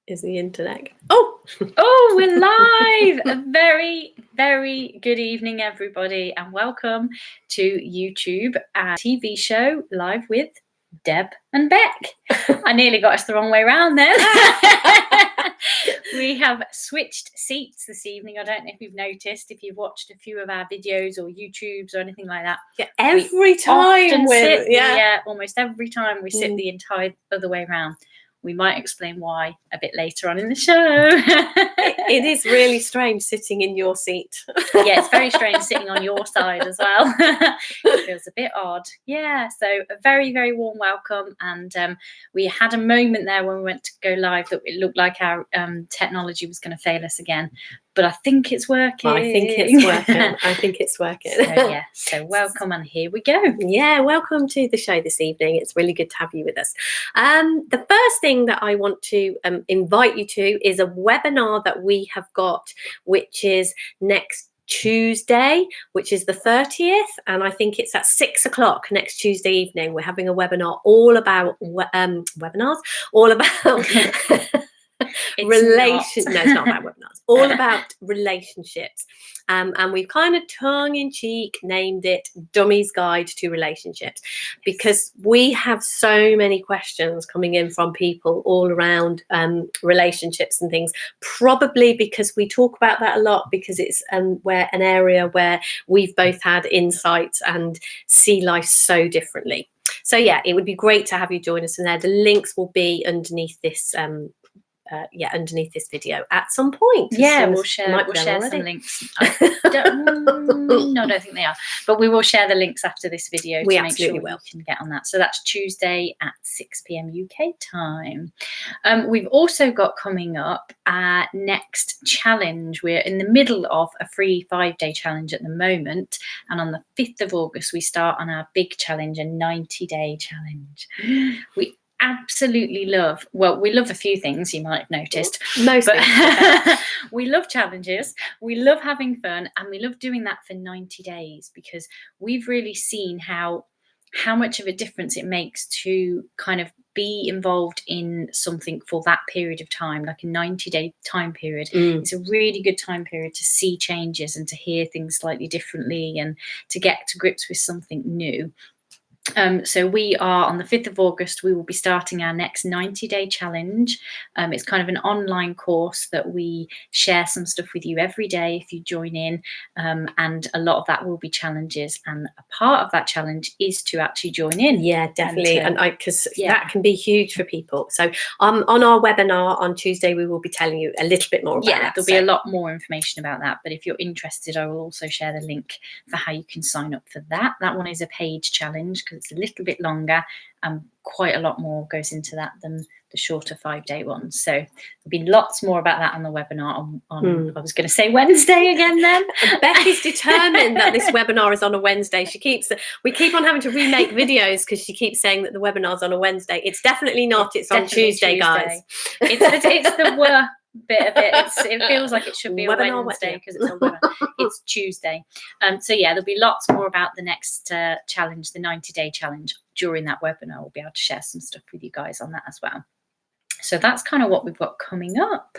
Is the internet? Oh, we're live. A very, very good evening, everybody, and welcome to YouTube and TV show live with Deb and Bec. I nearly got us the wrong way around then. We have switched seats this evening. I don't know if you've noticed, if you've watched a few of our videos or YouTubes or anything like that. Yeah, every time almost every time we sit the entire other way around. We might explain why a bit later on in the show. It is really strange sitting in your seat. Yeah, it's very strange sitting on your side as well. It feels a bit odd. Yeah, so a very, very warm welcome. And we had a moment there when we went to go live that it looked like our technology was going to fail us again. But I think it's working. I think it's working. So welcome, and here we go. Yeah, welcome to the show this evening. It's really good to have you with us. The first thing that I want to invite you to is a webinar that we have got, which is next Tuesday, which is the 30th, and I think it's at 6 o'clock next Tuesday evening. We're having a webinar all about it's not about webinars, all about relationships, and we've kind of tongue-in-cheek named it Dummies Guide to Relationships, because we have so many questions coming in from people all around relationships and things, probably because we talk about that a lot, because it's where an area where we've both had insights and see life so differently. So yeah, it would be great to have you join us in there. The links will be underneath this underneath this video at some point. Yeah, we'll share some links. No, I don't think they are, but we will share the links after this video to make sure you can get on that. So that's Tuesday at 6 p.m. UK time. We've also got coming up our next challenge. We're in the middle of a free 5-day challenge at the moment, and on the 5th of August we start on our big challenge, a 90-day challenge. We absolutely love, we love a few things, you might have noticed. We love challenges, we love having fun, and we love doing that for 90 days, because we've really seen how much of a difference it makes to kind of be involved in something for that period of time, like a 90-day time period. It's a really good time period to see changes and to hear things slightly differently and to get to grips with something new. So we are on the 5th of August, we will be starting our next 90-day challenge. It's kind of an online course that we share some stuff with you every day if you join in, and a lot of that will be challenges, and a part of that challenge is to actually join in. Yeah, definitely, and because that can be huge for people. So on our webinar on Tuesday, we will be telling you a little bit more about that. There'll be a lot more information about that, but if you're interested, I will also share the link for how you can sign up for that. That one is a paid challenge, because it's a little bit longer and quite a lot more goes into that than the shorter 5-day ones. So there'll be lots more about that on the webinar on I was going to say Wednesday again then. Bec is determined that this webinar is on a Wednesday. We keep on having to remake videos because she keeps saying that the webinar's on a Wednesday. It's definitely not. It's on Tuesday, guys. It's the work bit of it. It feels like it should be a Wednesday because it's a webinar. It's Tuesday. So yeah, there'll be lots more about the next challenge, the 90-day challenge. During that webinar, we'll be able to share some stuff with you guys on that as well. So that's kind of what we've got coming up.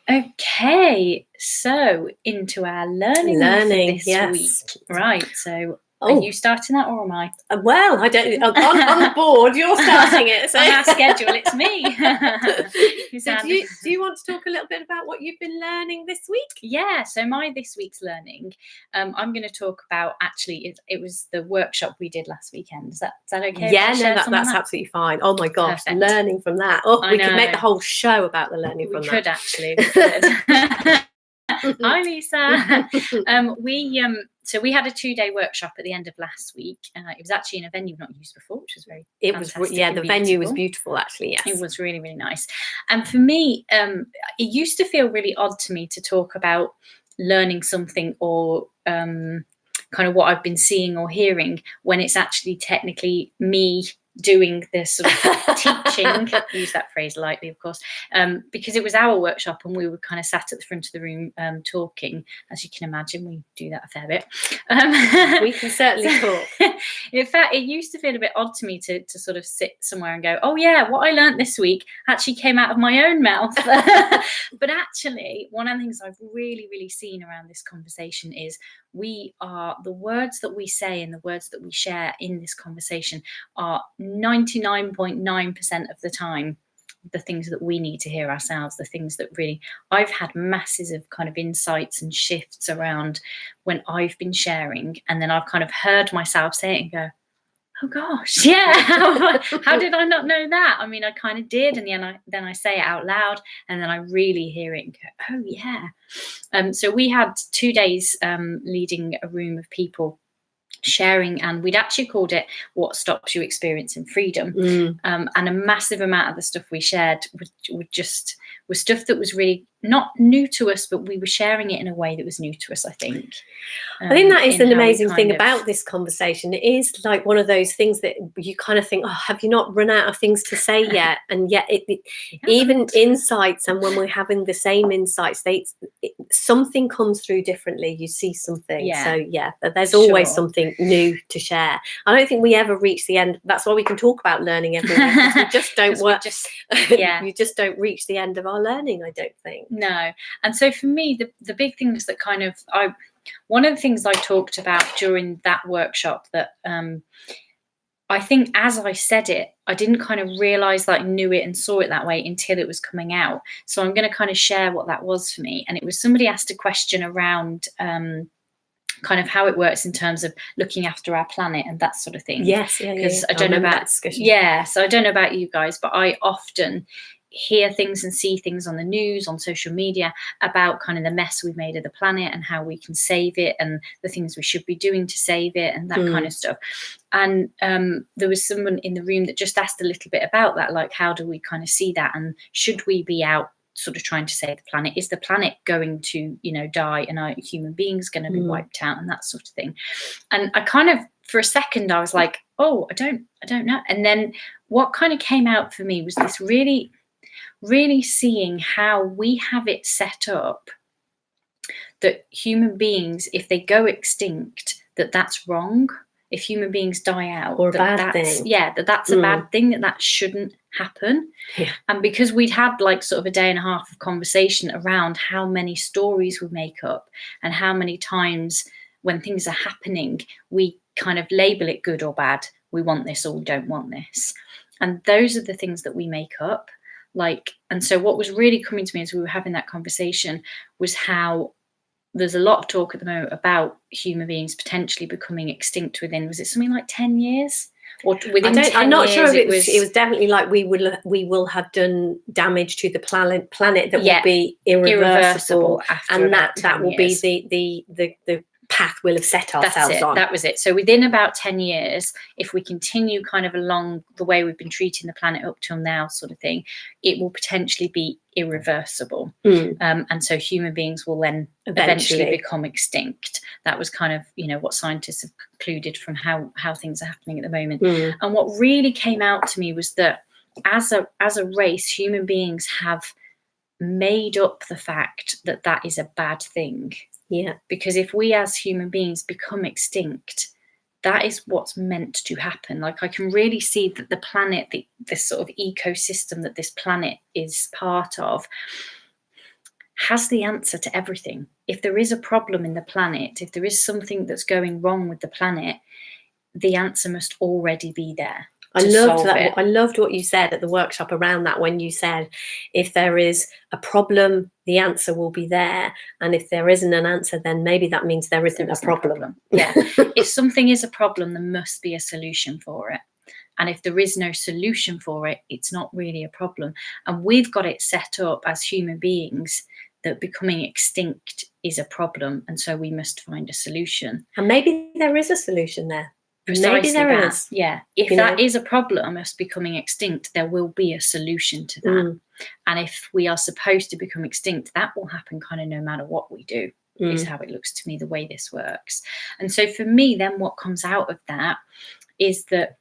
Okay, so into our learning this week. Right, so are you starting that or am I? Well, I don't. On the board, you're starting it. So. On our schedule, it's me. So do you want to talk a little bit about what you've been learning this week? Yeah, so this week's learning, I'm going to talk about, actually, it was the workshop we did last weekend. Is that okay? Yeah, no, that's absolutely fine. Oh my gosh, perfect. Learning from that. Oh, we could make the whole show about the learning from that. We could actually. We could. Hi, Lisa. So we had a 2-day workshop at the end of last week. It was actually in a venue not used before, which was very fantastic. The venue was beautiful, actually. Yes, it was really, really nice. And for me, it used to feel really odd to me to talk about learning something or kind of what I've been seeing or hearing when it's actually technically me doing this sort of teaching, use that phrase lightly, of course, because it was our workshop and we were kind of sat at the front of the room talking. As you can imagine, we do that a fair bit. We can certainly talk. In fact, it used to feel a bit odd to me to sort of sit somewhere and go, oh yeah, what I learned this week actually came out of my own mouth. But actually, one of the things I've really, really seen around this conversation is the words that we say and the words that we share in this conversation are 99.9% of the time the things that we need to hear ourselves, the things that really, I've had masses of kind of insights and shifts around when I've been sharing, and then I've kind of heard myself say it and go, oh gosh, yeah, how did I not know that? I mean, I kind of did, and then I say it out loud, and then I really hear it and go, oh yeah. So we had 2 days leading a room of people sharing, and we'd actually called it What Stops You Experiencing Freedom. And a massive amount of the stuff we shared was stuff that was really not new to us, but we were sharing it in a way that was new to us, I think. I think that is an amazing thing about this conversation. It is like one of those things that you kind of think, oh, have you not run out of things to say yet? And yet even insights, and when we're having the same insights, something comes through differently. You see something. Yeah. So yeah, there's always something new to share. I don't think we ever reach the end. That's why we can talk about learning every week, because we just don't work. You just don't reach the end of our learning, I don't think. No. And so for me, the big thing is that kind of one of the things I talked about during that workshop that I think as I said it, I didn't kind of realize that I knew it and saw it that way until it was coming out. So I'm going to kind of share what that was for me. And it was somebody asked a question around kind of how it works in terms of looking after our planet and that sort of thing. Yes, because I don't know about so I don't know about you guys, but I often hear things and see things on the news, on social media, about kind of the mess we've made of the planet and how we can save it and the things we should be doing to save it and that kind of stuff. And there was someone in the room that just asked a little bit about that, like, how do we kind of see that, and should we be out sort of trying to save the planet? Is the planet going to, die, and are human beings going to be wiped out, and that sort of thing? And I kind of, for a second, I was like, oh, I don't know. And then what kind of came out for me was this really seeing how we have it set up that human beings, if they go extinct, that's wrong. If human beings die out, or a bad thing. Yeah, that's a bad thing, that shouldn't happen. Yeah. And because we'd had like sort of a day and a half of conversation around how many stories we make up and how many times when things are happening, we kind of label it good or bad. We want this or we don't want this. And those are the things that we make up. And so what was really coming to me as we were having that conversation was how there's a lot of talk at the moment about human beings potentially becoming extinct within, was it something like 10 years? Or within 10 I'm not years, sure if it was definitely like we will have done damage to the planet that will be irreversible after and that will years. Be the path we'll have set ourselves on. That was it. So within about 10 years, if we continue kind of along the way we've been treating the planet up till now, sort of thing, it will potentially be irreversible. And so human beings will then eventually become extinct. That was kind of, what scientists have concluded from how things are happening at the moment. And what really came out to me was that as a race, human beings have made up the fact that is a bad thing. Yeah, because if we as human beings become extinct, that is what's meant to happen. Like, I can really see that the planet, this sort of ecosystem that this planet is part of, has the answer to everything. If there is a problem in the planet, if there is something that's going wrong with the planet, the answer must already be there. I loved that. I loved what you said at the workshop around that, when you said, if there is a problem, the answer will be there. And if there isn't an answer, then maybe that means there isn't a problem. Yeah. If something is a problem, there must be a solution for it. And if there is no solution for it, it's not really a problem. And we've got it set up as human beings that becoming extinct is a problem. And so we must find a solution. And maybe there is a solution there. Precisely that. Is. Yeah. If that is a problem, us becoming extinct, there will be a solution to that. And if we are supposed to become extinct, that will happen kind of no matter what we do, is how it looks to me, the way this works. And so for me, then what comes out of that is that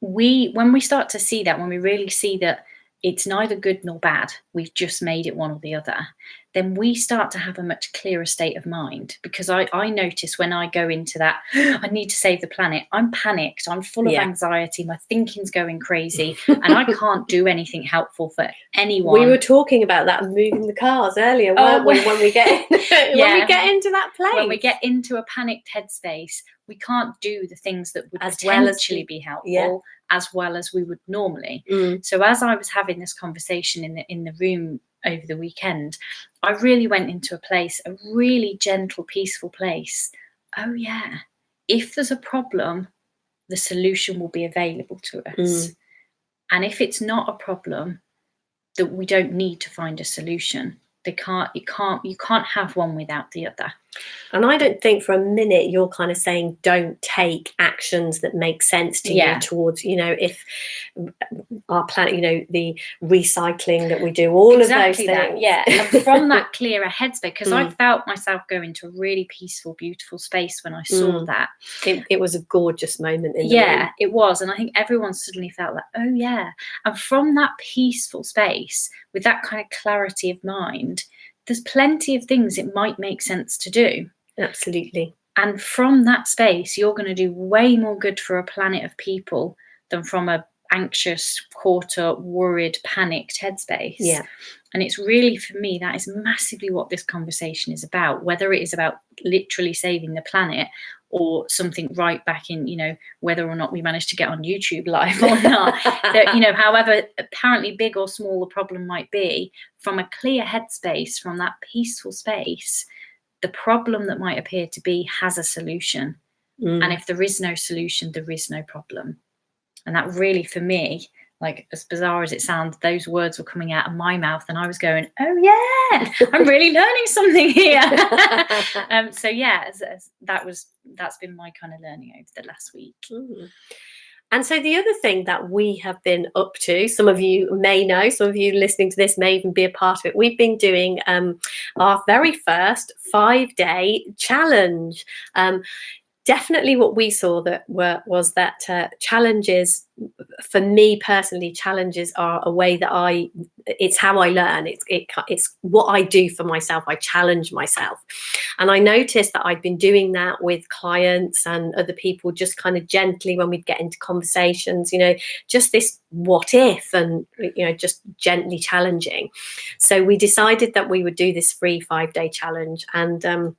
when we start to see that, when we really see that it's neither good nor bad, we've just made it one or the other, then we start to have a much clearer state of mind. Because I notice when I go into that, I need to save the planet, I'm panicked, I'm full of anxiety, my thinking's going crazy, and I can't do anything helpful for anyone. We were talking about that moving the cars earlier, weren't we? When we get when we get into that place, when we get into a panicked headspace, we can't do the things that would potentially be helpful as well as we would normally. So as I was having this conversation in the room over the weekend, I really went into a place, a really gentle, peaceful place. Oh yeah, if there's a problem, the solution will be available to us. And if it's not a problem, that we don't need to find a solution. You can't have one without the other. And I don't think for a minute you're kind of saying don't take actions that make sense to you towards, if our planet, the recycling that we do, all of those things. And from that clearer headspace, because I felt myself go into a really peaceful, beautiful space when I saw that. It was a gorgeous moment in the room. It was. And I think everyone suddenly felt like, oh yeah. And from that peaceful space, with that kind of clarity of mind, there's plenty of things it might make sense to do. Absolutely. And from that space, you're going to do way more good for a planet of people than from a anxious, caught up, worried, panicked headspace. And it's really, for me, that is massively what this conversation is about, whether it is about literally saving the planet or something right back in, whether or not we manage to get on YouTube live or not. That, however apparently big or small the problem might be, from a clear headspace, from that peaceful space, the problem that might appear to be has a solution. And if there is no solution, there is no problem. And that really, for me, like, as bizarre as it sounds, those words were coming out of my mouth and I was going, oh yeah, I'm really learning something here. That's been my kind of learning over the last week. And so the other thing that we have been up to, some of you may know, some of you listening to this may even be a part of it. We've been doing our very first 5-day challenge. Definitely what we saw was that challenges, for me personally, challenges are a way that it's how I learn. It's what I do for myself. I challenge myself. And I noticed that I'd been doing that with clients and other people, just kind of gently when we'd get into conversations, just this what if, and, just gently challenging. So we decided that we would do this free 5-day challenge, and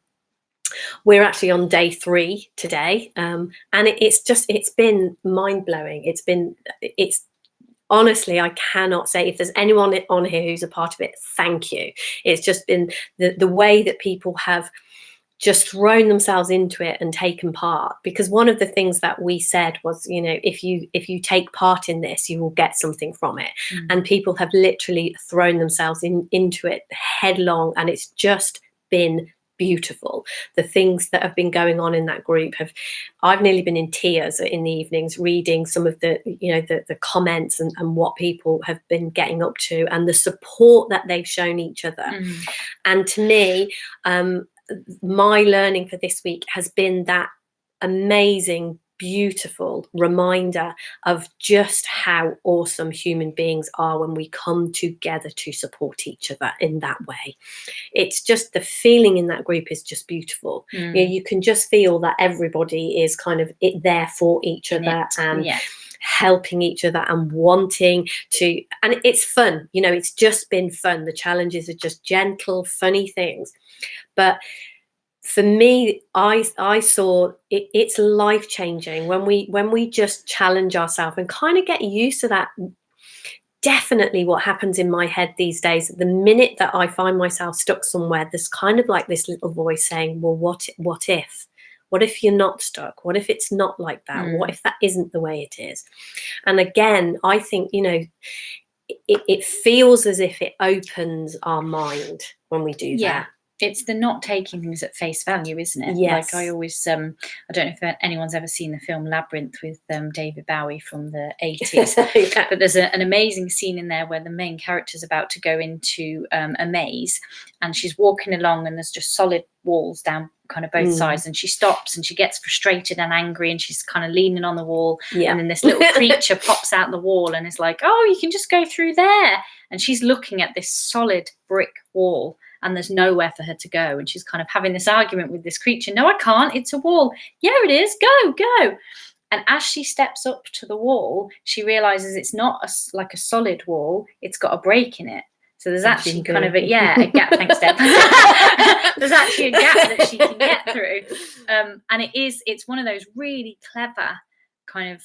we're actually on day 3 today, and it's been mind-blowing. It's honestly, I cannot say, if there's anyone on here who's a part of it, thank you. It's just been the way that people have just thrown themselves into it and taken part. Because one of the things that we said was, if you take part in this, you will get something from it. And people have literally thrown themselves into it headlong, and it's just been beautiful. The things that have been going on in that group I've nearly been in tears in the evenings reading some of the comments and what people have been getting up to, and the support that they've shown each other. And to me, my learning for this week has been that amazing, beautiful reminder of just how awesome human beings are when we come together to support each other in that way. It's just, the feeling in that group is just beautiful. You can just feel that everybody is kind of there for each other and helping each other and wanting to, and it's fun. It's just been fun. The challenges are just gentle, funny things. But for me, I saw it's life-changing when we just challenge ourselves and kind of get used to that. Definitely what happens in my head these days, the minute that I find myself stuck somewhere, there's kind of like this little voice saying, well, what if? What if you're not stuck? What if it's not like that? What if that isn't the way it is? And again, I think, it feels as if it opens our mind when we do that. It's the not taking things at face value, isn't it? Yes. Like I always, I don't know if anyone's ever seen the film Labyrinth with David Bowie from the 80s, but there's an amazing scene in there where the main character's about to go into a maze, and she's walking along and there's just solid walls down kind of both sides, and she stops and she gets frustrated and angry, and she's kind of leaning on the wall, and then this little creature pops out the wall and is like, oh, you can just go through there, and she's looking at this solid brick wall and there's nowhere for her to go, and she's kind of having this argument with this creature. No, I can't, it's a wall. Yeah, it is, go. And as she steps up to the wall, she realizes it's not like a solid wall, it's got a break in it. So there's actually kind of a gap. Thanks, Deb. There's actually a gap that she can get through. And it's one of those really clever kind of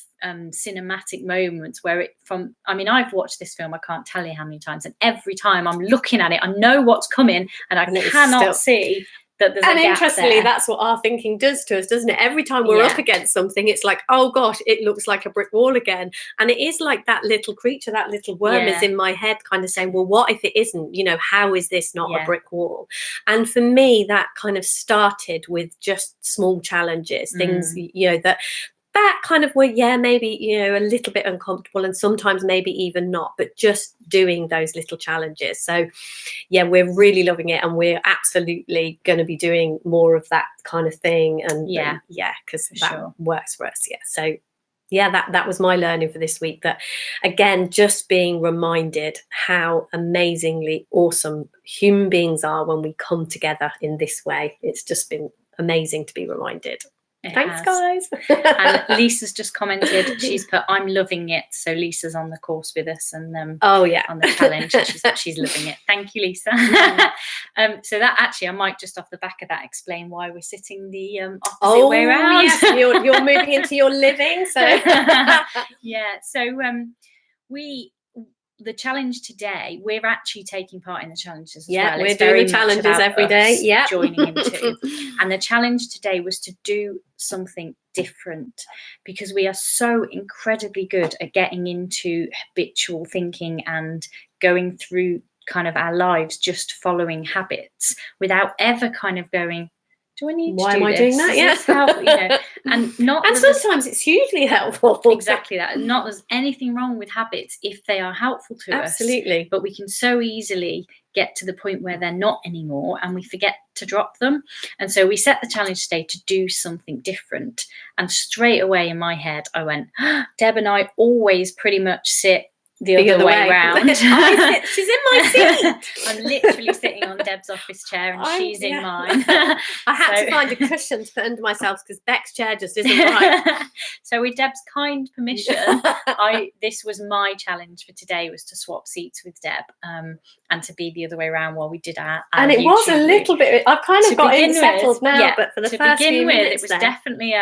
cinematic moments where I've watched this film, I can't tell you how many times, and every time I'm looking at it, I know what's coming, and I cannot see that there's a gap. Interestingly, there. That's what our thinking does to us, doesn't it? Every time we're up against something, it's like, oh gosh, it looks like a brick wall again. And it is like that little creature, that little worm is in my head kind of saying, well, what if it isn't? How is this not a brick wall? And for me, that kind of started with just small challenges, things, that kind of were, maybe, a little bit uncomfortable, and sometimes maybe even not, but just doing those little challenges. So, we're really loving it, and we're absolutely going to be doing more of that kind of thing. And because that works for us. So, that was my learning for this week. That, again, just being reminded how amazingly awesome human beings are when we come together in this way. It's just been amazing to be reminded. Thanks, guys. And Lisa's just commented, she's put, I'm loving it. So Lisa's on the course with us, and on the challenge, she's loving it. Thank you, Lisa. So that actually, I might just off the back of that explain why we're sitting the opposite way around. Yes, you're moving into your living. So the challenge today, we're actually taking part in the challenges as well. Yeah, we're doing the challenges every day. Yeah, joining into. And the challenge today was to do something different, because we are so incredibly good at getting into habitual thinking and going through kind of our lives just following habits without ever kind of going, do I need to do this? Why am I doing that? Yeah. And sometimes it's hugely helpful. Exactly that. Not there's anything wrong with habits if they are helpful to us. Absolutely. But we can so easily get to the point where they're not anymore, and we forget to drop them. And so we set the challenge today to do something different. And straight away in my head, I went, Deb and I always pretty much sit the other way round. She's in my seat. I'm literally sitting on Deb's office chair, and she's in mine. I had to find a cushion to put under myself because Bec's chair just isn't right. So with Deb's kind permission, this was my challenge for today, was to swap seats with Deb, and to be the other way around while we did our and it YouTube was a little bit, I've kind of got it settled now, but for the first few minutes it was definitely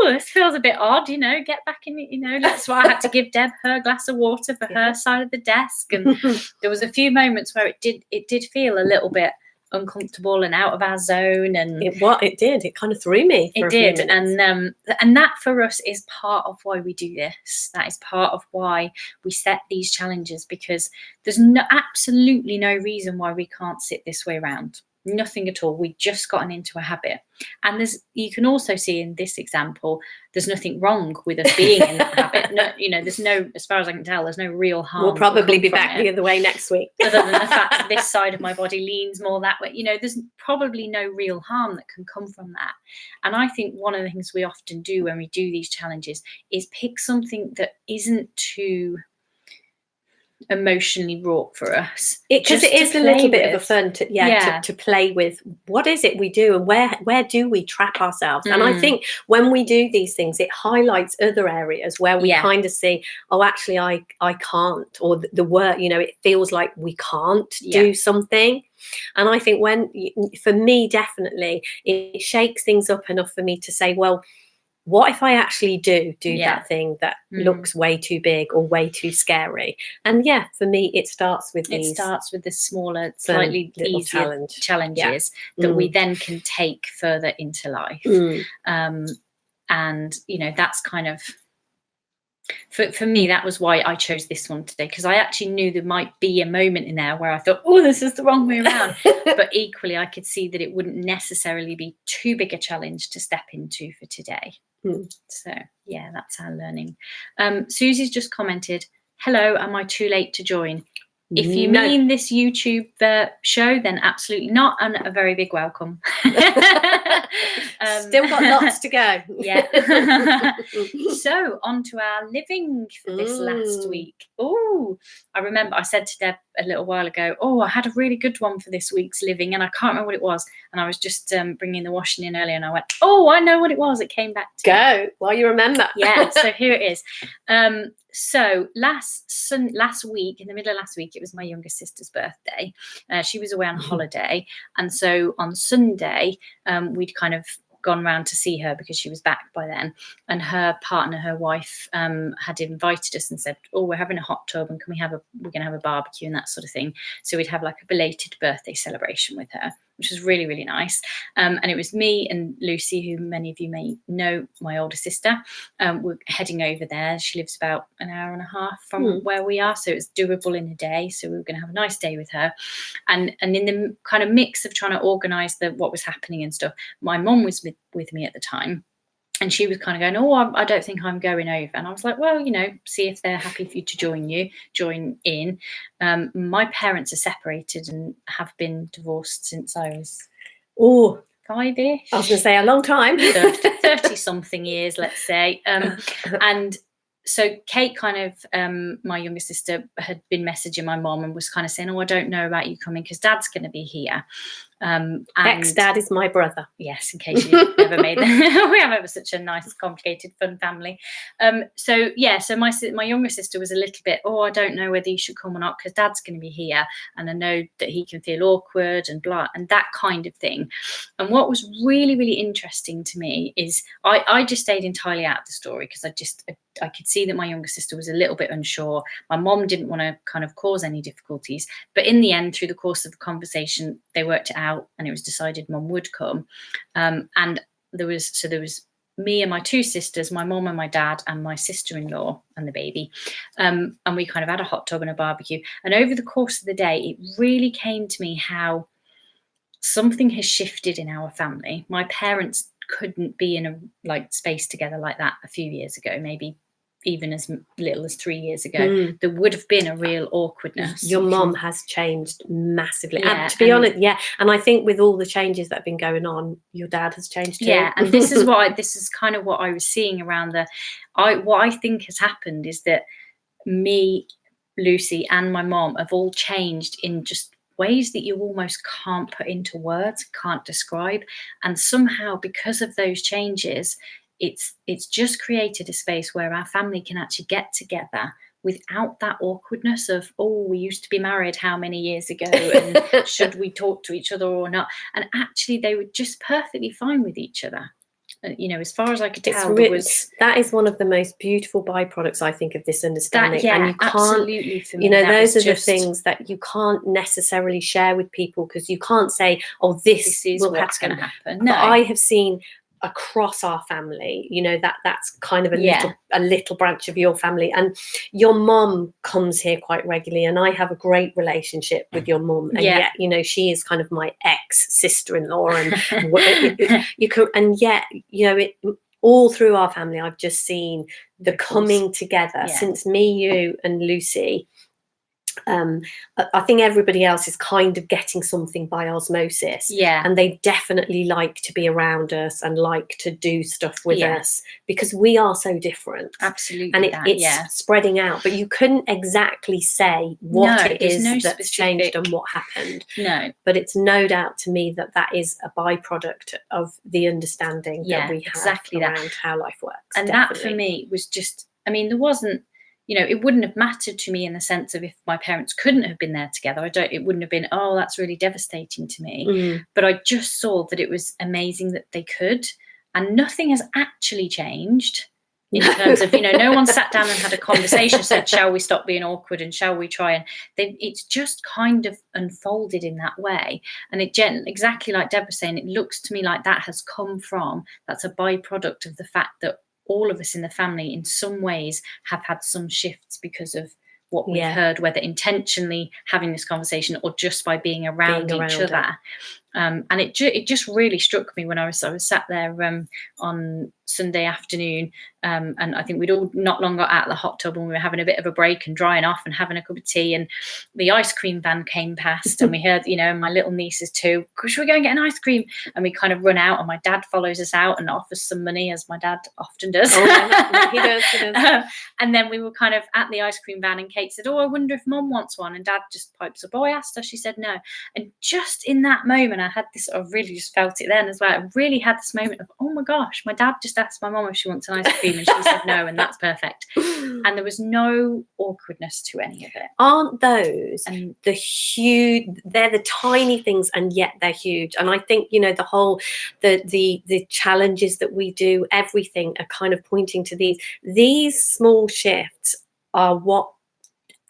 this feels a bit odd, get back in, that's why I had to give Deb her glass of water for her side of the desk. And there was a few moments where it did feel a little bit uncomfortable and out of our zone, and it kind of threw me for a few minutes. And that for us is part of why we do this. That is part of why we set these challenges, because there's absolutely no reason why we can't sit this way around. Nothing at all. We've just gotten into a habit. And you can also see in this example, there's nothing wrong with us being in that habit. No, there's no, as far as I can tell, there's no real harm. We'll probably be back the other way next week. Other than the fact that this side of my body leans more that way. There's probably no real harm that can come from that. And I think one of the things we often do when we do these challenges is pick something that isn't too emotionally wrought for us, because it is a little bit of a fun to play with. What is it we do, and where do we trap ourselves? And I think when we do these things, it highlights other areas where we kind of see, actually I can't, or the work, it feels like we can't do something. And I think for me, definitely it shakes things up enough for me to say, well, what if I actually do that thing that looks way too big or way too scary? And for me, it starts with the smaller, slightly easier challenges that we then can take further into life. And that's kind of, for me, that was why I chose this one today, because I actually knew there might be a moment in there where I thought, this is the wrong way around. But equally, I could see that it wouldn't necessarily be too big a challenge to step into for today. So that's our learning. Susie's just commented, hello, am I too late to join? If you mean this YouTube show, then absolutely not, and a very big welcome. Still got lots to go. Yeah. So on to our living for this last week. Oh, I remember I said to Deb a little while ago, I had a really good one for this week's living, and I can't remember what it was. And I was just bringing the washing in earlier, and I went, I know what it was. It came back to me. While you remember. Yeah, so here it is. So last week, in the middle of last week, it was my youngest sister's birthday. She was away on holiday, and so on Sunday, we'd kind of gone round to see her because she was back by then, and her partner, her wife, had invited us and said, we're having a hot tub, and we're gonna have a barbecue and that sort of thing. So we'd have like a belated birthday celebration with her, which was really, really nice. And it was me and Lucy, who many of you may know, my older sister. We're heading over there. She lives about an hour and a half from where we are, so it's doable in a day. So we were going to have a nice day with her. And in the kind of mix of trying to organise what was happening and stuff, my mum was with me at the time. And she was kind of going, I don't think I'm going over. And I was like, well, see if they're happy for you to join in. My parents are separated and have been divorced since I was 5-ish. I was going to say a long time. 30-something years, let's say. And so Kate kind of, my younger sister, had been messaging my mom and was kind of saying, I don't know about you coming because Dad's going to be here. And ex-dad is my brother. Yes, in case you never made that. We have such a nice, complicated, fun family. So my younger sister was a little bit, I don't know whether you should come or not because Dad's going to be here, and I know that he can feel awkward and blah, and that kind of thing. And what was really, really interesting to me is I just stayed entirely out of the story because I could see that my younger sister was a little bit unsure. My mom didn't want to kind of cause any difficulties, but in the end, through the course of the conversation, they worked it out, and it was decided Mum would come. And there was me and my two sisters, my mom and my dad, and my sister-in-law and the baby. And we kind of had a hot tub and a barbecue. And over the course of the day, it really came to me how something has shifted in our family. My parents couldn't be in a space together like that a few years ago, maybe even as little as 3 years ago. There would have been a real awkwardness. Your mom has changed massively. And to be honest, and I think with all the changes that have been going on, your dad has changed too. Yeah, and this is kind of what I was seeing around what I think has happened is that me, Lucy, and my mom have all changed in just ways that you almost can't put into words, can't describe. And somehow, because of those changes, it's just created a space where our family can actually get together without that awkwardness of, we used to be married how many years ago, and should we talk to each other or not? And actually, they were just perfectly fine with each other. As far as I could tell, that is one of the most beautiful byproducts, I think, of this understanding. And you can't, absolutely, for me, those are the things that you can't necessarily share with people because you can't say, this is what's going to happen. No. But I have seen across our family, that's kind of a little branch of your family, and your mum comes here quite regularly, and I have a great relationship with your mum, and yet she is kind of my ex sister-in-law, and you can, and yet it all through our family I've just seen the coming together since me, you, and Lucy. I think everybody else is kind of getting something by osmosis, and they definitely like to be around us and like to do stuff with us because we are so different. Absolutely, and it's spreading out. But you couldn't exactly say what it is that's changed and what happened. No, but it's no doubt to me that is a byproduct of the understanding that we have around how life works. And that for me was just, there wasn't. It wouldn't have mattered to me in the sense of if my parents couldn't have been there together. It wouldn't have been, that's really devastating to me. But I just saw that it was amazing that they could. And nothing has actually changed in terms of, no one sat down and had a conversation, said, shall we stop being awkward and shall we try? And it's just kind of unfolded in that way. And exactly like Deb was saying, it looks to me like that's a byproduct of the fact that all of us in the family in some ways have had some shifts because of what we've heard, whether intentionally having this conversation or just by being around each other. And it just really struck me when I was sat there on Sunday afternoon, and I think we'd all not long got out of the hot tub and we were having a bit of a break and drying off and having a cup of tea, and the ice cream van came past and we heard, and my little nieces too, should we go and get an ice cream? And we kind of run out and my dad follows us out and offers some money, as my dad often does. Oh, yeah, he does. And then we were kind of at the ice cream van and Kate said, I wonder if Mum wants one, and Dad just pipes up, I asked her, she said no. And just in that moment I had this, I really just felt it then as well, I really had this moment of, oh my gosh, my dad just asked my mum if she wants an ice cream and she said no, and that's perfect. And there was no awkwardness to any of it. Aren't those the huge, they're the tiny things and yet they're huge. And I think, the whole, the challenges that we do, everything are kind of pointing to these small shifts are what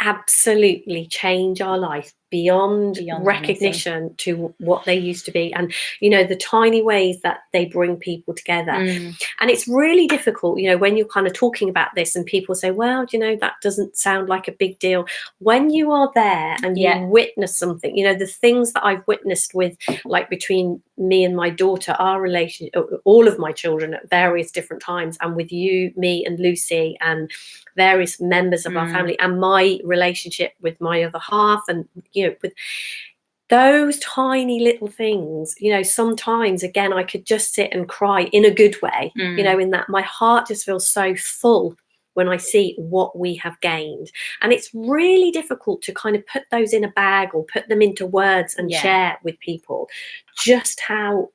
absolutely change our life beyond recognition anything. To what they used to be, and the tiny ways that they bring people together. And it's really difficult, when you're kind of talking about this and people say, well, that doesn't sound like a big deal. When you are there and you witness something, the things that I've witnessed with, like, between me and my daughter, our relationship, all of my children at various different times, and with you, me and Lucy and various members of our family, and my relationship with my other half, and with those tiny little things, sometimes again I could just sit and cry in a good way, in that my heart just feels so full when I see what we have gained. And it's really difficult to kind of put those in a bag or put them into words and share with people just how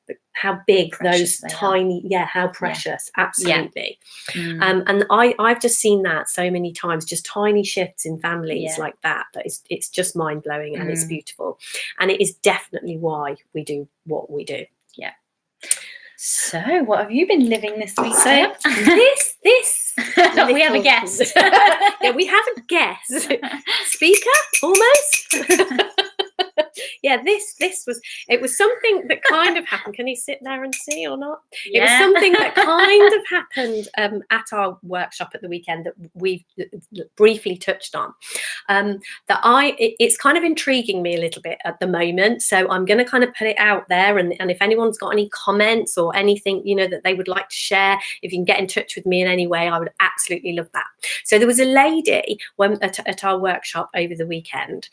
big precious those tiny how precious absolutely. And I've just seen that so many times, just tiny shifts in families like that it's just mind-blowing, and it's beautiful, and it is definitely why we do what we do. So what have you been living this week? So this we have a guest. We have a guest speaker almost. It was something that kind of happened. Can you sit there and see or not? It was something that kind of happened at our workshop at the weekend that we've briefly touched on. It's kind of intriguing me a little bit at the moment, so I'm going to kind of put it out there, and if anyone's got any comments or anything that they would like to share, if you can get in touch with me in any way, I would absolutely love that. So there was a lady at our workshop over the weekend.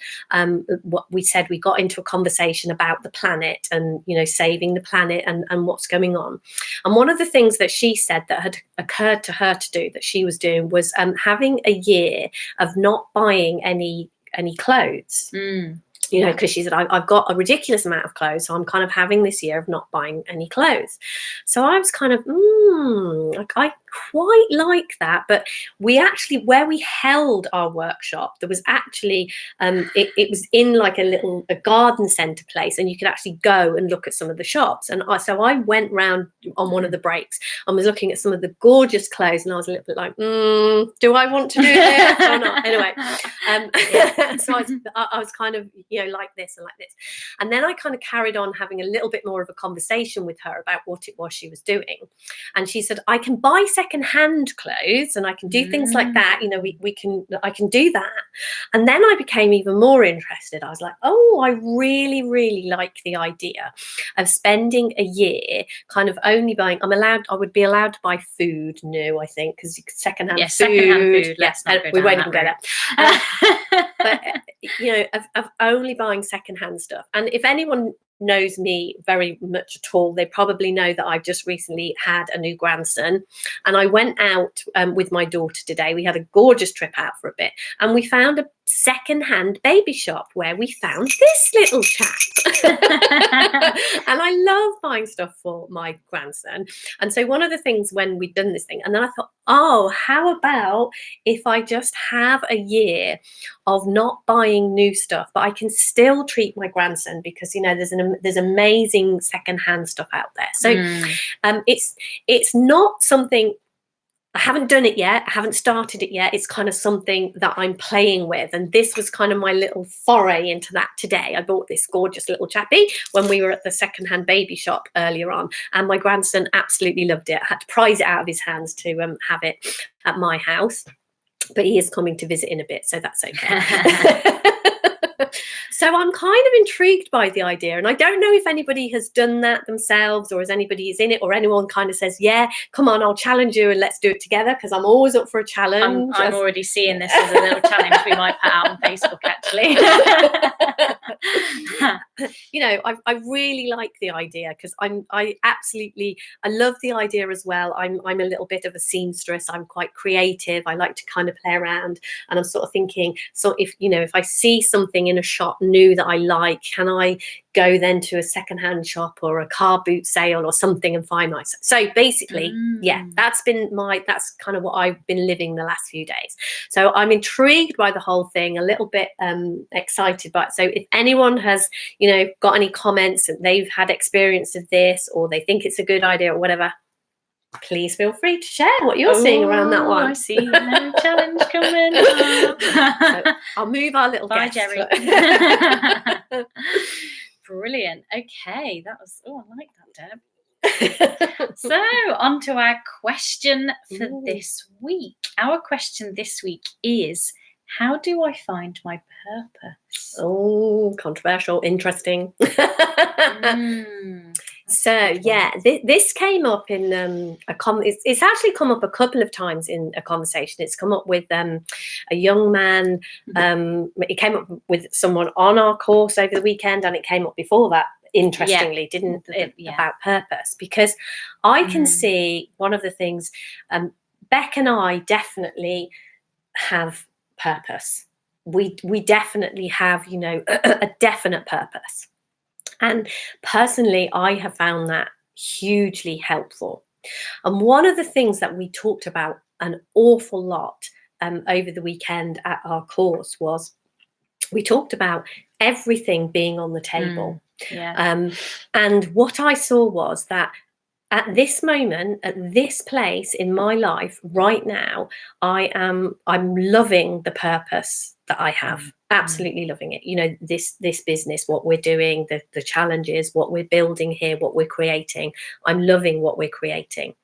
What we said, we got into a conversation about the planet and saving the planet and what's going on. And one of the things that she said that had occurred to her to do, that she was doing, was having a year of not buying any clothes. Because she said, I've got a ridiculous amount of clothes, so I'm kind of having this year of not buying any clothes. So I was kind of, I quite like that. But we actually, where we held our workshop, there was actually, it was in like a garden centre place, and you could actually go and look at some of the shops. And so I went round on one of the breaks and was looking at some of the gorgeous clothes, and I was a little bit like, do I want to do this or not? Anyway, so I was kind of, like this and like this. And then I kind of carried on having a little bit more of a conversation with her about what it was she was doing. And she said, I can buy second-hand clothes and I can do things like that. I can do that. And then I became even more interested. I was like, oh, I really, really like the idea of spending a year kind of only buying, I would be allowed to buy food new, I think, because second-hand food. Second-hand food. Let's not go we won't down even go there. But, of only buying second-hand stuff. And if anyone knows me very much at all, they probably know that I've just recently had a new grandson, and I went out with my daughter today. We had a gorgeous trip out for a bit, and we found a second-hand baby shop where we found this little chap. And I love buying stuff for my grandson. And so one of the things when we'd done this thing, and then I thought, oh, how about if I just have a year of not buying new stuff, but I can still treat my grandson, because there's amazing second-hand stuff out there. So it's not something, I haven't done it yet, I haven't started it yet. It's kind of something that I'm playing with, and this was kind of my little foray into that today. I bought this gorgeous little chappie when we were at the second-hand baby shop earlier on, and my grandson absolutely loved it. I had to prise it out of his hands to have it at my house, but he is coming to visit in a bit, so that's okay. So So I'm kind of intrigued by the idea, and I don't know if anybody has done that themselves, or as anybody is in it, or anyone kind of says, yeah, come on, I'll challenge you and let's do it together, because I'm always up for a challenge. I'm already seeing this as a little challenge we might put out on Facebook, actually. You know, I really like the idea, because I love the idea as well. I'm a little bit of a seamstress. I'm quite creative. I like to kind of play around, and I'm sort of thinking, so if I see something in a shop new that I like, can I go then to a secondhand shop or a car boot sale or something and find myself? So basically, yeah, that's kind of what I've been living the last few days. So I'm intrigued by the whole thing, a little bit excited by it. So if anyone has, got any comments and they've had experience of this, or they think it's a good idea or whatever, please feel free to share what you're seeing around that one. I see no challenge coming. So I'll move our little Bye, guest. Jerry. Brilliant. Okay, that was. Oh, I like that, Deb. So on to our question for this week. Our question this week is, how do I find my purpose? Oh, controversial, interesting. So yeah, this came up in it's actually come up a couple of times in a conversation. It's come up with a young man. It came up with someone on our course over the weekend, and it came up before that, interestingly, didn't it, about purpose, because I can see one of the things, Bec and I definitely have purpose. We definitely have, a definite purpose. And personally, I have found that hugely helpful. And one of the things that we talked about an awful lot over the weekend at our course was, we talked about everything being on the table. And what I saw was that at this moment, at this place in my life right now, I'm loving the purpose that I have. Absolutely loving it. This business, what we're doing, the challenges, what we're building here, what we're creating. I'm loving what we're creating.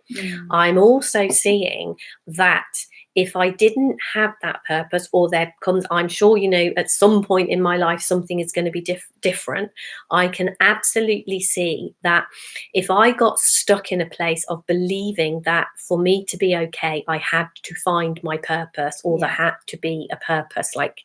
I'm also seeing that if I didn't have that purpose, or there comes, I'm sure, at some point in my life, something is going to be different. I can absolutely see that if I got stuck in a place of believing that for me to be okay, I had to find my purpose, or there had to be a purpose like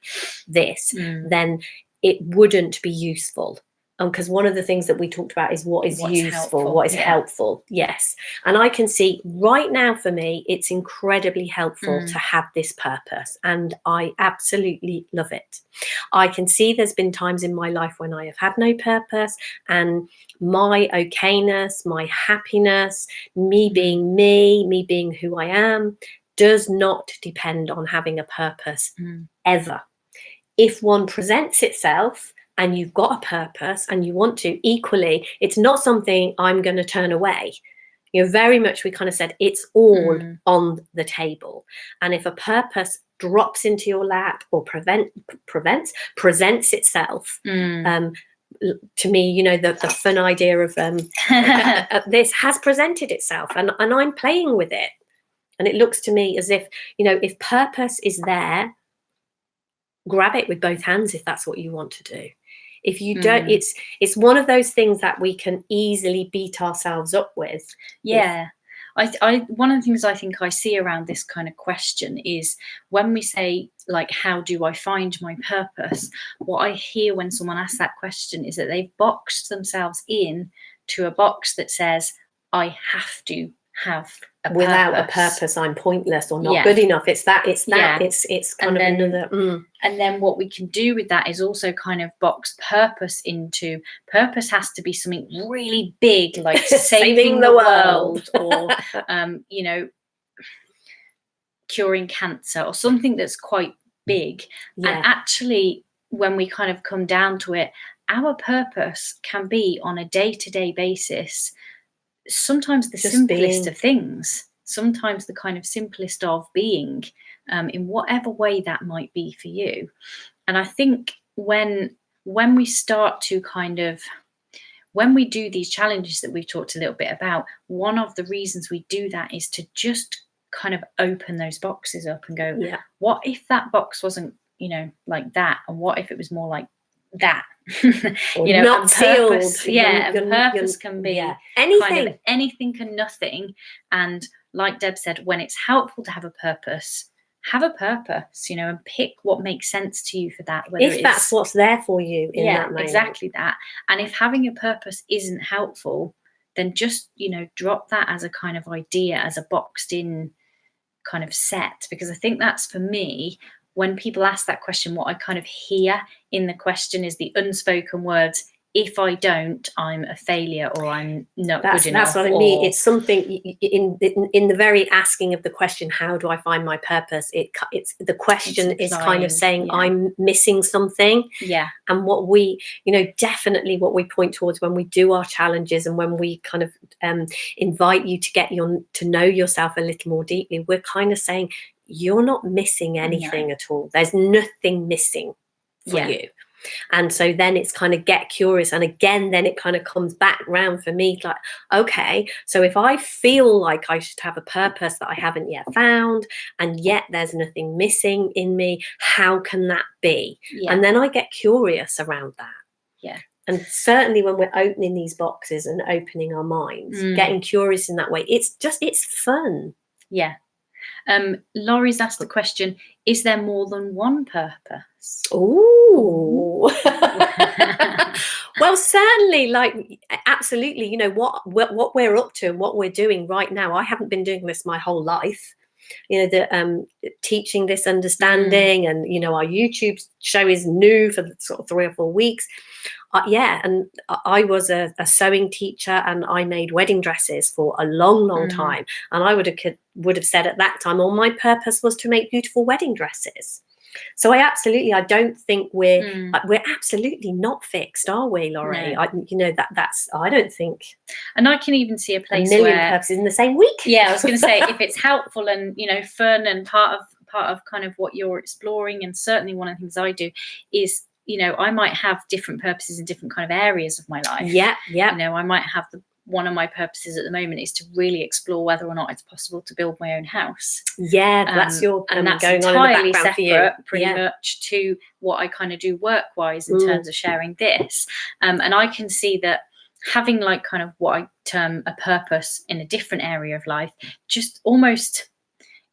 this, then it wouldn't be useful. Because one of the things that we talked about is what's useful, helpful, what is helpful. Yes. And I can see right now, for me, it's incredibly helpful to have this purpose. And I absolutely love it. I can see there's been times in my life when I have had no purpose, and my okayness, my happiness, me being me being who I am, does not depend on having a purpose ever. If one presents itself and you've got a purpose and you want to, equally, it's not something I'm going to turn away. Very much, we kind of said it's all on the table. And if a purpose drops into your lap, or presents itself, to me, the fun idea of this has presented itself, and I'm playing with it. And it looks to me as if, if purpose is there, grab it with both hands if that's what you want to do. If you don't, it's one of those things that we can easily beat ourselves up with. Yeah. I one of the things I think I see around this kind of question is, when we say, like, how do I find my purpose? What I hear when someone asks that question is that they've boxed themselves in to a box that says, I have to have a without purpose. A purpose, I'm pointless or not good enough. It's kind of another. And then what we can do with that is also kind of box purpose into, purpose has to be something really big, like saving the world, or curing cancer, or something that's quite big. And actually, when we kind of come down to it, our purpose can be, on a day-to-day basis, sometimes the simplest of things, sometimes the kind of simplest of being, in whatever way that might be for you. And I think when we start to when we do these challenges that we've talked a little bit about, one of the reasons we do that is to just kind of open those boxes up and go, what if that box wasn't, like that? And what if it was more like that. Or You know, not and sealed. purpose, and purpose can be anything. kind of anything and nothing. And like Deb said, when it's helpful to have a purpose, you know, and pick what makes sense to you for that. If that's what's there for you in that moment. Exactly that. And if having a purpose isn't helpful, then just, you know, drop that as a kind of idea, as a boxed in kind of set. Because I think that's, for me, when people ask that question, what I kind of hear in the question is the unspoken words, if I don't, I'm a failure, or I'm not good enough. That's what I mean. It's something in the very asking of the question, how do I find my purpose? It's the question is kind of saying, I'm missing something. Yeah. And what we, you know, definitely what we point towards when we do our challenges and when we kind of invite you to get to know yourself a little more deeply, we're kind of saying, you're not missing anything at all. There's nothing missing for you. And so then it's kind of get curious. And again, then it kind of comes back round for me, like, okay, so if I feel like I should have a purpose that I haven't yet found, and yet there's nothing missing in me, how can that be? And then I get curious around that. Yeah. And certainly when we're opening these boxes and opening our minds, getting curious in that way, it's fun. Yeah. Laurie's asked the question, is there more than one purpose? Ooh. Well, certainly, like, absolutely, you know, what we're up to and what we're doing right now. I haven't been doing this my whole life. You know, the teaching this understanding, and, you know, our YouTube show is new for sort of 3 or 4 weeks. And I was a sewing teacher, and I made wedding dresses for a long time. And I would have said at that time, my purpose was to make beautiful wedding dresses. So I don't think we're absolutely not fixed, are we, Laurie? No. You know, that's I don't think. And I can even see a place million where purposes in the same week. Yeah, I was going to say, if it's helpful and, you know, fun and part of kind of what you're exploring, and certainly one of the things I do is, you know, I might have different purposes in different kind of areas of my life. Yeah. You know, I might have one of my purposes at the moment is to really explore whether or not it's possible to build my own house. Yeah, that's your and that's going entirely on in the separate, pretty much, to what I kind of do work-wise in terms of sharing this. And I can see that having like kind of what I term a purpose in a different area of life, just almost,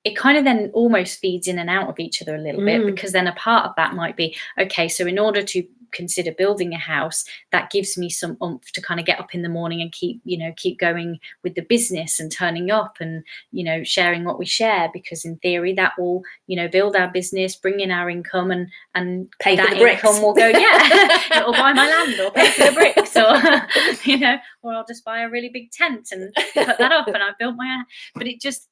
it kind of then almost feeds in and out of each other a little bit, because then a part of that might be, okay, so in order to consider building a house, that gives me some oomph to kind of get up in the morning and keep going with the business and turning up and, you know, sharing what we share, because in theory that will, you know, build our business, bring in our income, and pay that for the bricks. Income will go, it'll buy my land or pay for the bricks, or you know, or I'll just buy a really big tent and put that up and I've built my own. But it just,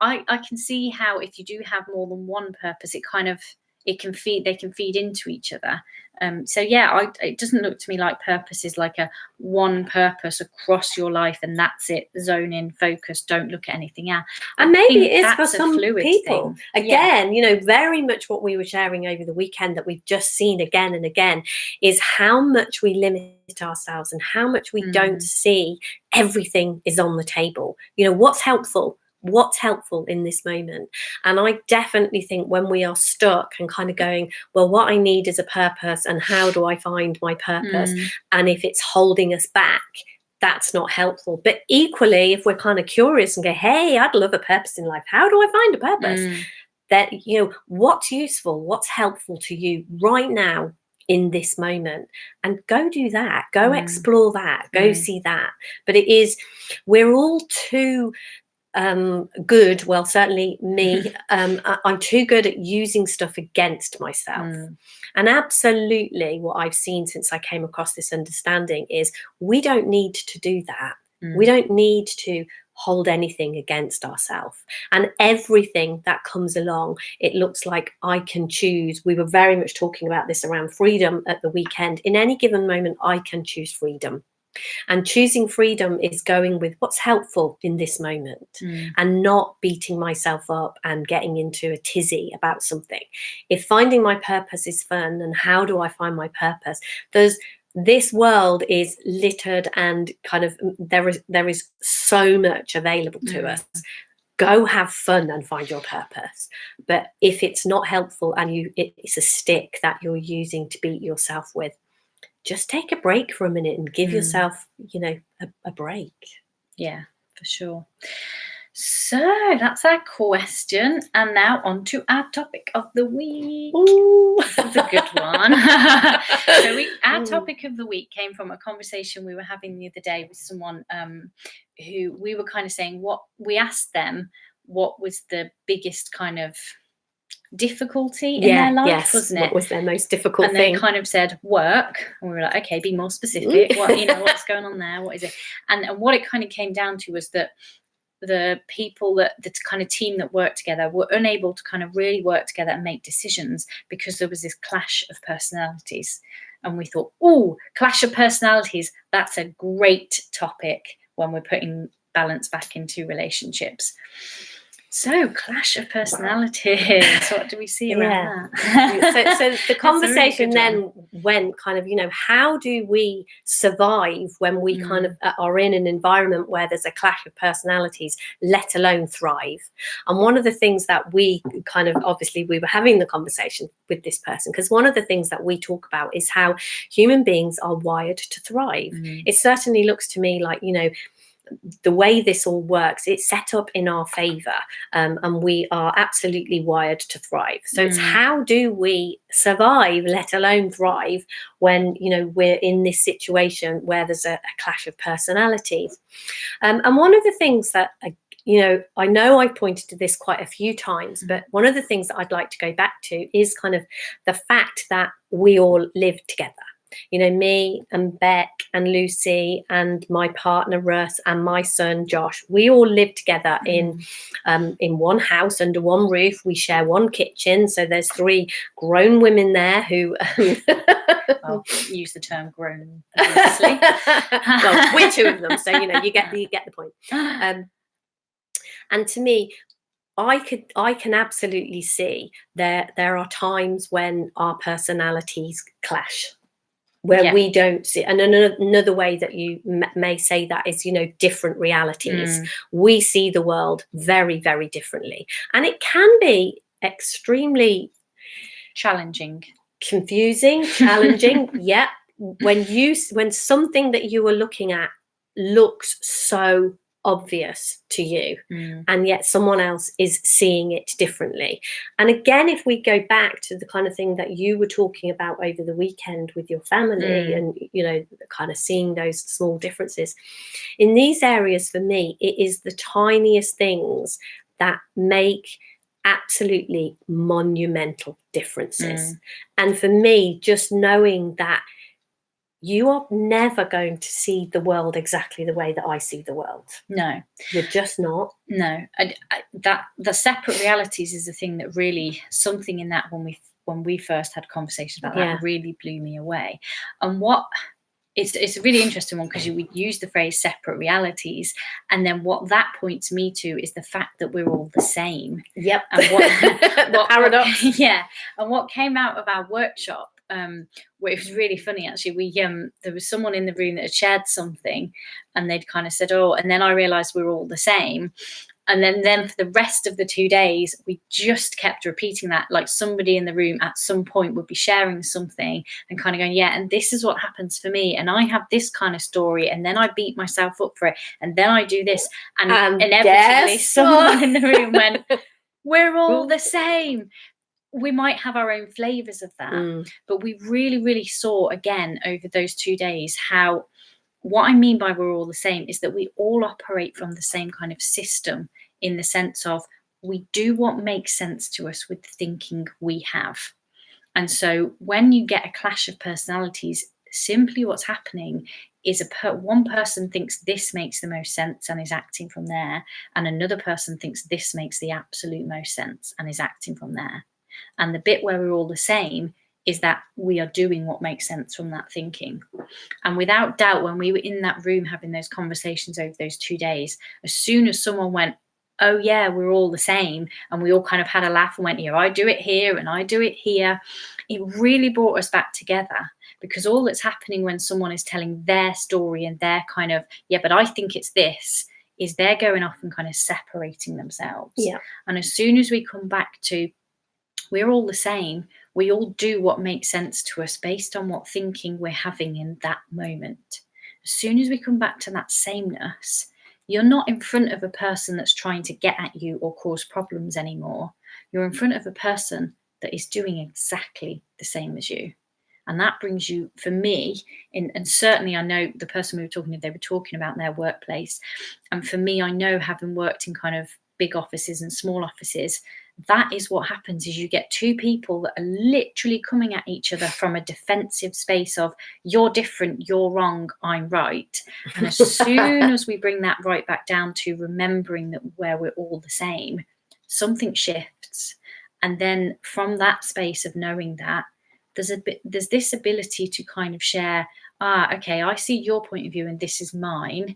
I can see how if you do have more than one purpose, they can feed into each other. It doesn't look to me like purpose is like a one purpose across your life and that's it, zone in, focus, don't look at anything else. And maybe it is for some people. Thing. Again, you know, very much what we were sharing over the weekend that we've just seen again and again is how much we limit ourselves and how much we don't see everything is on the table. You know, what's helpful in this moment. And I definitely think when we are stuck and kind of going, well, what I need is a purpose, and how do I find my purpose? And if it's holding us back, that's not helpful. But equally, if we're kind of curious and go, hey, I'd love a purpose in life, how do I find a purpose? That, you know, what's useful, what's helpful to you right now in this moment, and go do that, go explore that, go see that. But we're all too good, well, certainly me, I'm too good at using stuff against myself. And absolutely what I've seen since I came across this understanding is we don't need to do that. We don't need to hold anything against ourselves, and everything that comes along, it looks like I can choose. We were very much talking about this around freedom at the weekend. In any given moment, I can choose freedom. And choosing freedom is going with what's helpful in this moment and not beating myself up and getting into a tizzy about something. If finding my purpose is fun, and how do I find my purpose? This world is littered and kind of there is so much available to us. Go have fun and find your purpose. But if it's not helpful and it's a stick that you're using to beat yourself with, just take a break for a minute and give yourself, a break. Yeah, for sure. So that's our question, and now on to our topic of the week. Ooh. That's a good one. So our topic of the week came from a conversation we were having the other day with someone who we were kind of saying, what we asked them, what was the biggest kind of difficulty in their life, wasn't it? What was their most difficult and thing? They kind of said work, and we were like, okay, be more specific. What's going on there? What is it? And what it kind of came down to was that the people the kind of team that worked together were unable to kind of really work together and make decisions because there was this clash of personalities. And we thought, clash of personalities, that's a great topic when we're putting balance back into relationships. So, clash of personalities. What do we see around that? So the conversation then went kind of, how do we survive when we kind of are in an environment where there's a clash of personalities, let alone thrive? And one of the things that we kind of, obviously, we were having the conversation with this person, because one of the things that we talk about is how human beings are wired to thrive. It certainly looks to me like, the way this all works, it's set up in our favor, and we are absolutely wired to thrive. So it's how do we survive, let alone thrive, when we're in this situation where there's a clash of personalities. And one of the things that I know I pointed to this quite a few times, but one of the things that I'd like to go back to is kind of the fact that we all live together. Me and Beck and Lucy and my partner Russ and my son Josh, we all live together in one house under one roof. We share one kitchen, so there's 3 grown women there who I'll use the term grown, obviously. Well, we're 2 of them, so you get the point. And to me, I can absolutely see there are times when our personalities clash, where we don't see. And another way that you may say that is, different realities. We see the world very, very differently. And it can be extremely challenging, confusing, challenging. Yeah. When something that you are looking at looks so obvious to you, and yet someone else is seeing it differently. And again, if we go back to the kind of thing that you were talking about over the weekend with your family, and kind of seeing those small differences in these areas, for me, it is the tiniest things that make absolutely monumental differences. And for me, just knowing that you are never going to see the world exactly the way that I see the world. No. You're just not. No. That the separate realities is the thing that really, something in that when we first had conversations about that really blew me away. And it's a really interesting one, because you would use the phrase separate realities, and then what that points me to is the fact that we're all the same. Yep. And what paradox. Yeah. And what came out of our workshop, where it was really funny actually, we there was someone in the room that had shared something, and they'd kind of said, and then I realized we're all the same. And then for the rest of the 2 days, we just kept repeating that. Like, somebody in the room at some point would be sharing something and kind of going, and this is what happens for me, and I have this kind of story, and then I beat myself up for it, and then I do this, and inevitably someone in the room went, we're all the same. We might have our own flavors of that, but we really, really saw again over those 2 days how, what I mean by we're all the same is that we all operate from the same kind of system, in the sense of we do what makes sense to us with the thinking we have. And so when you get a clash of personalities, simply what's happening is one person thinks this makes the most sense and is acting from there, and another person thinks this makes the absolute most sense and is acting from there. And the bit where we're all the same is that we are doing what makes sense from that thinking. And without doubt, when we were in that room having those conversations over those 2 days, as soon as someone went, oh yeah, we're all the same, and we all kind of had a laugh and went, I do it here and I do it here, it really brought us back together. Because all that's happening when someone is telling their story and their kind of, but I think it's this, is they're going off and kind of separating themselves. And as soon as we come back to, we're all the same, We all do what makes sense to us based on what thinking we're having in that moment. As soon as we come back to that sameness, you're not in front of a person that's trying to get at you or cause problems anymore. You're in front of a person that is doing exactly the same as you. And that brings you, for me, and certainly I know the person we were talking to, they were talking about their workplace. And for me, I know, having worked in kind of big offices and small offices, that is what happens, is you get two people that are literally coming at each other from a defensive space of, you're different, you're wrong, I'm right. And as soon as we bring that right back down to remembering that where we're all the same, something shifts. And then from that space of knowing that, there's this ability to kind of share, okay, I see your point of view and this is mine.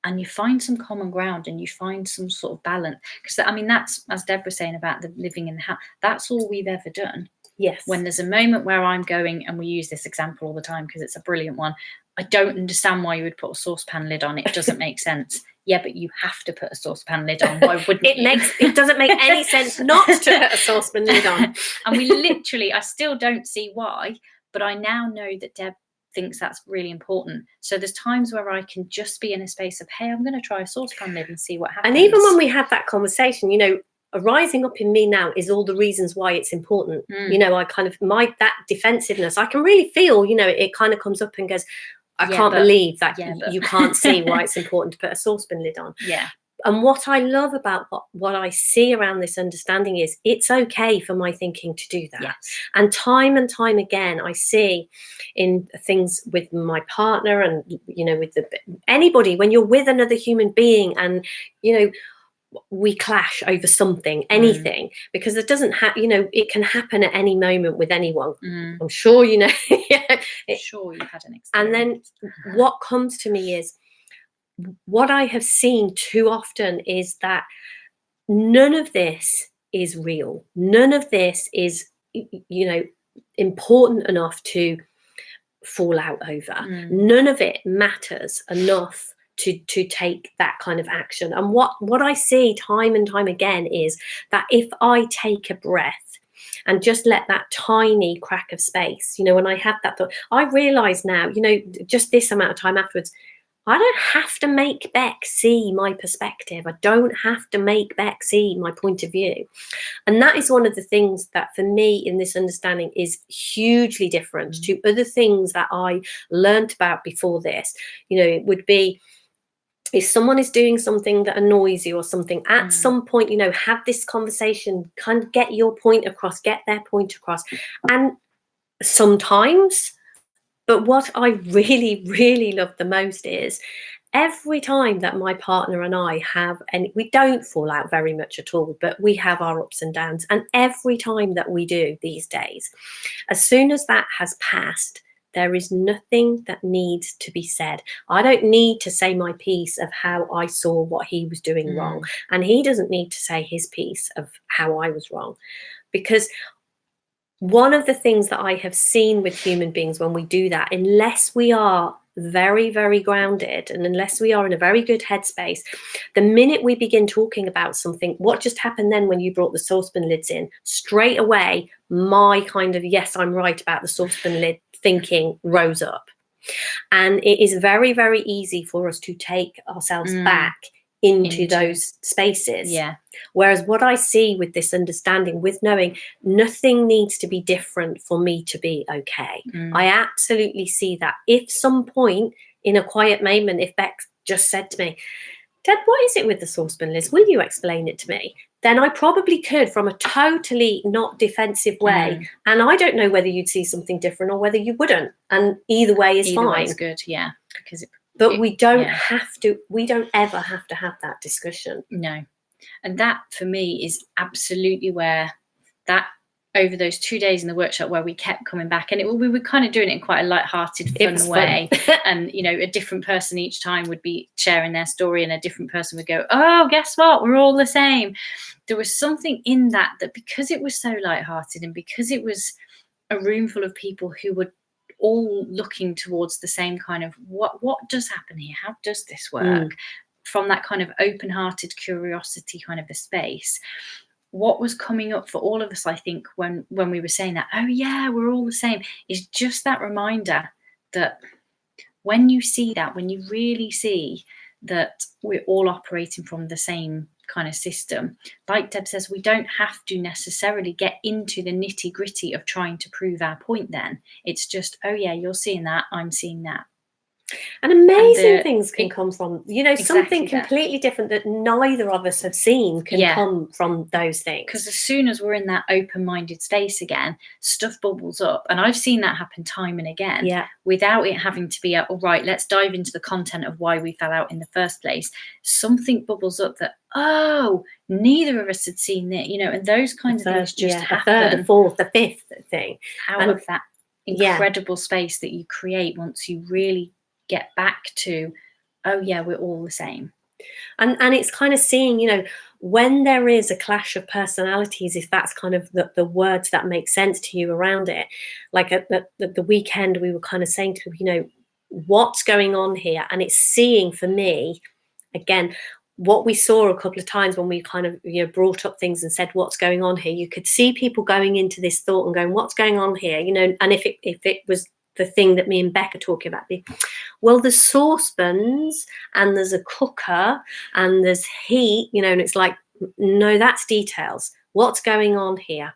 And you find some common ground and you find some sort of balance. Because, I mean, that's, as Deb was saying about the living in the house, that's all we've ever done. Yes. When there's a moment where I'm going, and we use this example all the time because it's a brilliant one, I don't understand why you would put a saucepan lid on. It doesn't make sense. Yeah, but you have to put a saucepan lid on. Why wouldn't it doesn't make any sense not to put a saucepan lid on. And we literally, I still don't see why, but I now know that Deb thinks that's really important. So there's times where I can just be in a space of, hey, I'm going to try a saucepan lid and see what happens. And even when we had that conversation, you know, rising up in me now is all the reasons why it's important. You know, I kind of, that defensiveness, I can really feel, you know, it kind of comes up and goes, I can't believe that you can't see why it's important to put a saucepan lid on. Yeah. And what I love about what I see around this understanding is it's okay for my thinking to do that. Yes. And time again, I see in things with my partner and, you know, with anybody, when you're with another human being and, you know, we clash over something, anything, because it doesn't you know, it can happen at any moment with anyone. I'm sure, you know. Sure, you've had an experience. And then what comes to me is, what I have seen too often is that none of this is real. None of this is, you know, important enough to fall out over. None of it matters enough to take that kind of action. And what I see time and time again is that if I take a breath and just let that tiny crack of space, you know, when I have that thought, I realize now, you know, just this amount of time afterwards, I don't have to make Bec see my perspective. I don't have to make Bec see my point of view. And that is one of the things that for me in this understanding is hugely different to other things that I learned about before this. You know, it would be, if someone is doing something that annoys you or something, at some point, you know, have this conversation, kind of get your point across, get their point across. And sometimes, but what I really, really love the most is every time that my partner and I have, and we don't fall out very much at all, but we have our ups and downs. And every time that we do these days, as soon as that has passed, there is nothing that needs to be said. I don't need to say my piece of how I saw what he was doing wrong. And he doesn't need to say his piece of how I was wrong. Because one of the things that I have seen with human beings when we do that, unless we are very, very grounded and unless we are in a very good headspace, the minute we begin talking about something, what just happened then when you brought the saucepan lids in, straight away, my kind of, yes, I'm right about the saucepan lid thinking rose up. And it is very, very easy for us to take ourselves back into those spaces. Yeah. Whereas what I see with this understanding, with knowing nothing needs to be different for me to be okay. I absolutely see that. If some point in a quiet moment, if Bec just said to me, Deb, what is it with the saucepan lids? Will you explain it to me? Then I probably could, from a totally not defensive way. And I don't know whether you'd see something different or whether you wouldn't. And either way is fine. It's good, yeah. Because but we don't have to, we don't ever have to have that discussion. No. And that for me is absolutely where that, over those 2 days in the workshop where we kept coming back, and we were kind of doing it in quite a light-hearted, fun way. And, you know, a different person each time would be sharing their story and a different person would go, oh, guess what? We're all the same. There was something in that because it was so light-hearted and because it was a room full of people who were all looking towards the same kind of what does happen here? How does this work? From that kind of open-hearted curiosity kind of a space. what was coming up for all of us, I think, when we were saying that, oh yeah, we're all the same, is just that reminder that when you see that, when you really see that we're all operating from the same kind of system, like Deb says, we don't have to necessarily get into the nitty gritty of trying to prove our point then. It's just, oh yeah, you're seeing that, I'm seeing that. And amazing things can come from, exactly something completely different that neither of us have seen can come from those things. Because as soon as we're in that open-minded space again, stuff bubbles up. And I've seen that happen time and again, without it having to be, all right, let's dive into the content of why we fell out in the first place. Something bubbles up that, oh, neither of us had seen it, and those kinds of things just happen. A third, a fourth, a fifth thing. Out of that incredible space that you create once you really get back to, oh yeah, we're all the same. And it's kind of seeing, when there is a clash of personalities, if that's kind of the words that make sense to you around it. Like at the weekend, we were kind of saying to what's going on here? And it's seeing, for me, again, what we saw a couple of times when we kind of brought up things and said what's going on here. You could see people going into this thought and going, what's going on here? And if it was the thing that me and Bec are talking about, well, there's saucepans and there's a cooker and there's heat, and it's like, no, that's details. What's going on here?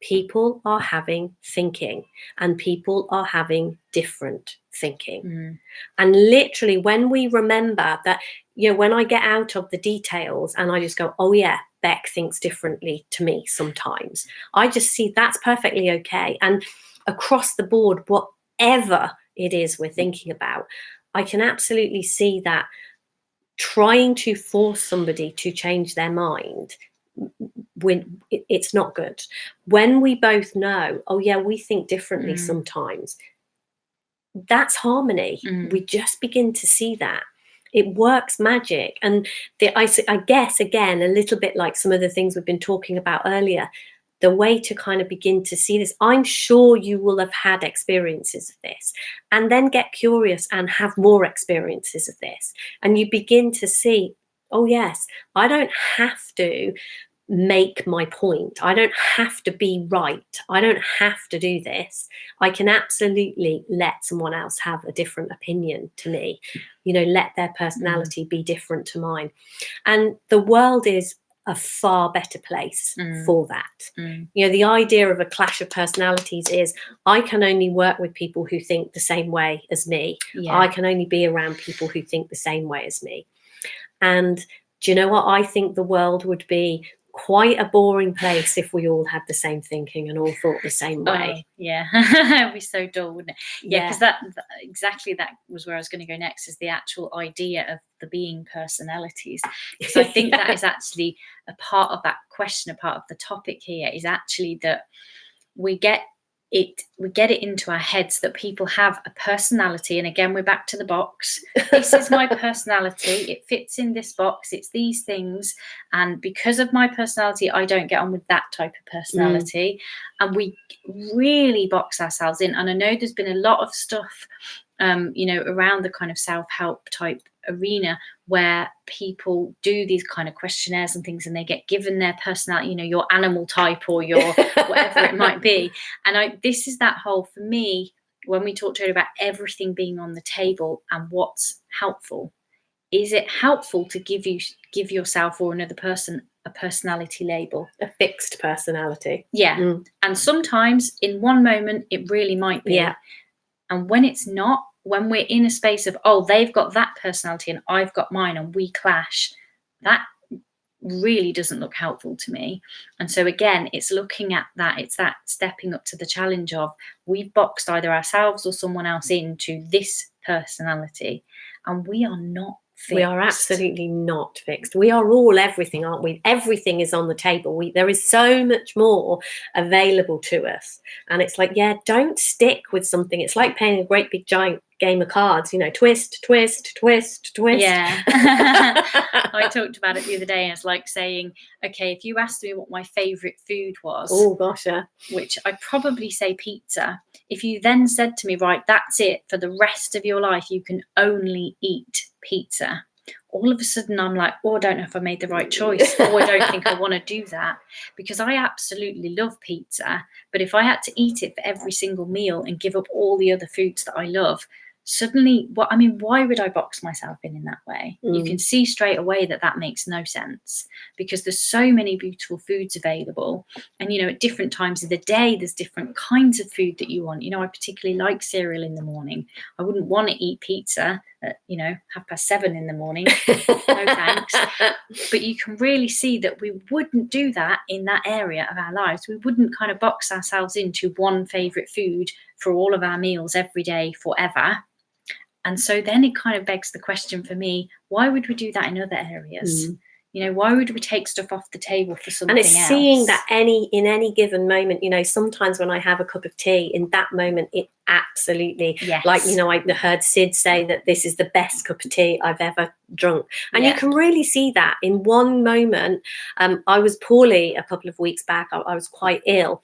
People are having thinking, and people are having different thinking. And literally, when we remember that, when I get out of the details and I just go, oh yeah, Bec thinks differently to me sometimes, I just see that's perfectly okay. And across the board, whatever it is we're thinking about, I can absolutely see that trying to force somebody to change their mind, when it's not good. When we both know, oh yeah, we think differently sometimes, that's harmony. We just begin to see that. It works magic. And I guess, again, a little bit like some of the things we've been talking about earlier, the way to kind of begin to see this, I'm sure you will have had experiences of this, and then get curious and have more experiences of this. And you begin to see, oh yes, I don't have to make my point. I don't have to be right. I don't have to do this. I can absolutely let someone else have a different opinion to me, let their personality be different to mine. And the world is a far better place for that. The idea of a clash of personalities is, I can only work with people who think the same way as me. I can only be around people who think the same way as me. And do you know what? I think the world would be quite a boring place if we all had the same thinking and all thought the same way. It'd be so dull, wouldn't it? Because that was where I was going to go next, is the actual idea of the being personalities. Because I think that is actually a part of that question, a part of the topic here, is actually that we get it into our heads that people have a personality. And again, we're back to the box. This is my personality. It fits in this box. It's these things. And because of my personality, I don't get on with that type of personality. And we really box ourselves in. And I know there's been a lot of stuff, around the kind of self-help type arena, where people do these kind of questionnaires and things, and they get given their personality, your animal type or your whatever it might be. And this is that whole, for me, when we talked earlier about everything being on the table and what's helpful, is it helpful to give yourself or another person a personality label, a fixed personality? And sometimes in one moment it really might be, and when it's not, when we're in a space of, oh, they've got that personality and I've got mine and we clash, that really doesn't look helpful to me. And so again, it's looking at that, it's that stepping up to the challenge of, we've boxed either ourselves or someone else into this personality, and we are not fixed. We are absolutely not fixed. We are all everything, aren't we? Everything is on the table. There is so much more available to us. And it's like, don't stick with something. It's like playing a great big giant game of cards, twist, twist, twist, twist. I talked about it the other day, and it's like saying, okay, if you asked me what my favorite food was, which I'd probably say pizza. If you then said to me, right, that's it for the rest of your life, you can only eat pizza, all of a sudden I'm like, oh, I don't know if I made the right choice, or I don't think I want to do that, because I absolutely love pizza. But if I had to eat it for every single meal and give up all the other foods that I love, suddenly, why would I box myself in that way? You can see straight away that makes no sense, because there's so many beautiful foods available, and at different times of the day there's different kinds of food that you want. I particularly like cereal in the morning. I wouldn't want to eat pizza at 7:30 in the morning. No thanks. But you can really see that we wouldn't do that in that area of our lives. We wouldn't kind of box ourselves into one favorite food for all of our meals every day forever. And so then it kind of begs the question for me, why would we do that in other areas? Why would we take stuff off the table for something else? And it's seeing that in any given moment, sometimes when I have a cup of tea, in that moment, it absolutely, yes. like, I heard Sid say that this is the best cup of tea I've ever drunk. And you can really see that in one moment. I was poorly a couple of weeks back. I was quite ill.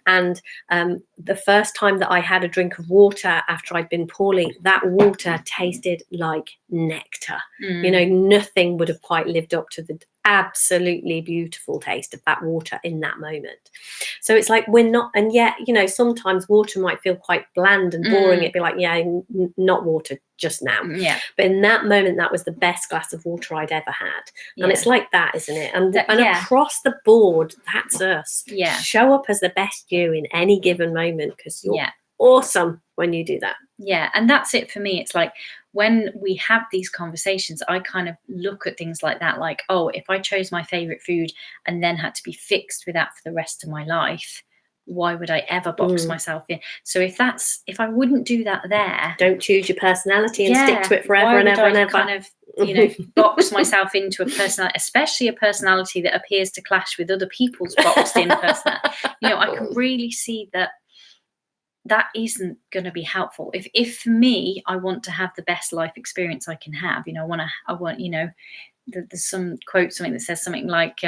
And the first time that I had a drink of water after I'd been poorly, that water tasted like nectar. Nothing would have quite lived up to the absolutely beautiful taste of that water in that moment. So it's like we're not, and yet, sometimes water might feel quite bland and boring. It'd be like, not water just now. But in that moment, that was the best glass of water I'd ever had. And it's like that, isn't it? And across the board, that's us. Show up as the best you in any given moment, because you're awesome when you do that. And that's it for me. It's like, when we have these conversations, I kind of look at things like that, like, oh, if I chose my favorite food and then had to be fixed with that for the rest of my life, why would I ever box myself in? So if I wouldn't do that there, don't choose your personality and stick to it forever and ever and ever. Kind of box myself into a personality, especially a personality that appears to clash with other people's boxed in personality. I can really see that isn't going to be helpful. If for me, I want to have the best life experience I can have, I want, there's some quote, something that says something like,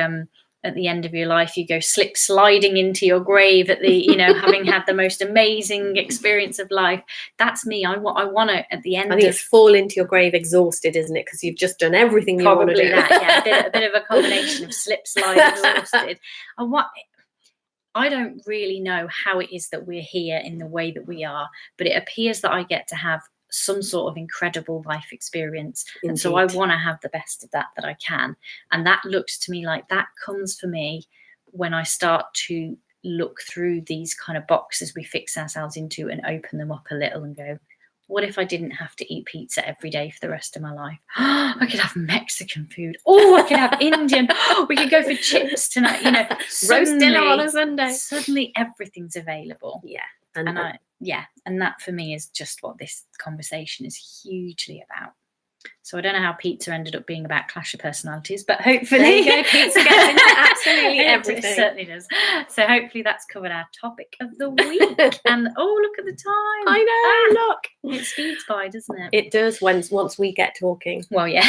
at the end of your life, you go slip sliding into your grave at the, having had the most amazing experience of life. That's me. I want to, at the end, I think it's fall into your grave exhausted, isn't it? Because you've just done everything you want to do. A bit of a combination of slip slide exhausted. I don't really know how it is that we're here in the way that we are, but it appears that I get to have some sort of incredible life experience. Indeed. And so I want to have the best of that I can. And that looks to me like that comes for me when I start to look through these kind of boxes we fix ourselves into and open them up a little and go, what if I didn't have to eat pizza every day for the rest of my life? I could have Mexican food. Oh, I could have Indian. We could go for chips tonight. Roast dinner on a Sunday. Suddenly everything's available. And that for me is just what this conversation is hugely about. So I don't know how pizza ended up being about clash of personalities, but hopefully there you go, pizza gets into absolutely everything. It certainly does. So hopefully that's covered our topic of the week. And look at the time. I know, look. It speeds by, doesn't it? It does once we get talking. Well, yeah.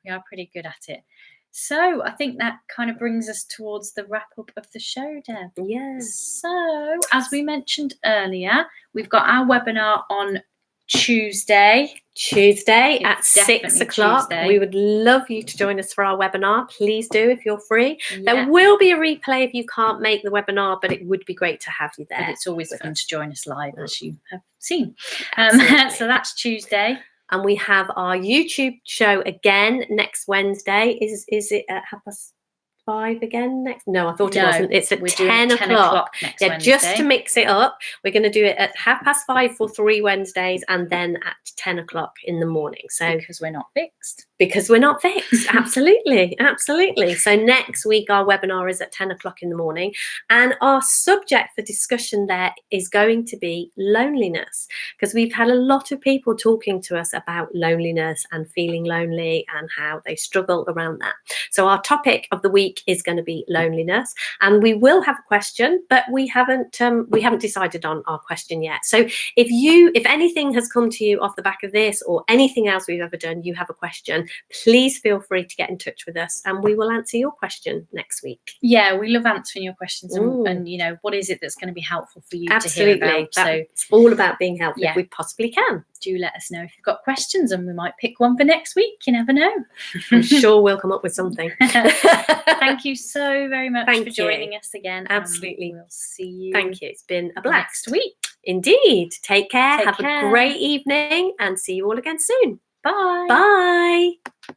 We are pretty good at it. So I think that kind of brings us towards the wrap-up of the show, Deb. Yes. So, as we mentioned earlier, we've got our webinar on Tuesday at 6 o'clock. We would love you to join us for our webinar. Please do if you're free. There will be a replay if you can't make the webinar, but it would be great to have you there. But it's always fun to join us live, as you have seen. So that's Tuesday. And we have our YouTube show again next Wednesday. Is it at 5:30 again next? No, I thought it wasn't. It's at 10 o'clock. Next Wednesday. Just to mix it up, we're going to do it at 5:30 for 3 Wednesdays, and then at 10 o'clock in the morning. So because we're not fixed. Absolutely. So next week our webinar is at 10 o'clock in the morning, and our subject for discussion there is going to be loneliness, because we've had a lot of people talking to us about loneliness and feeling lonely and how they struggle around that. So our topic of the week is going to be loneliness, and we will have a question, but we haven't decided on our question yet. So if anything has come to you off the back of this or anything else we've ever done, you have a question, please feel free to get in touch with us, and we will answer your question next week. Yeah, we love answering your questions, and you know, what is it that's going to be helpful for you to hear about? So it's all about being helpful if we possibly can. Do let us know if you've got questions, and we might pick one for next week. You never know. I'm sure we'll come up with something. Thank you so very much for joining us again. Absolutely. We'll see you. Thank you. It's been a blast. Next week. Indeed. Take care. Have a great evening, and see you all again soon. Bye. Bye.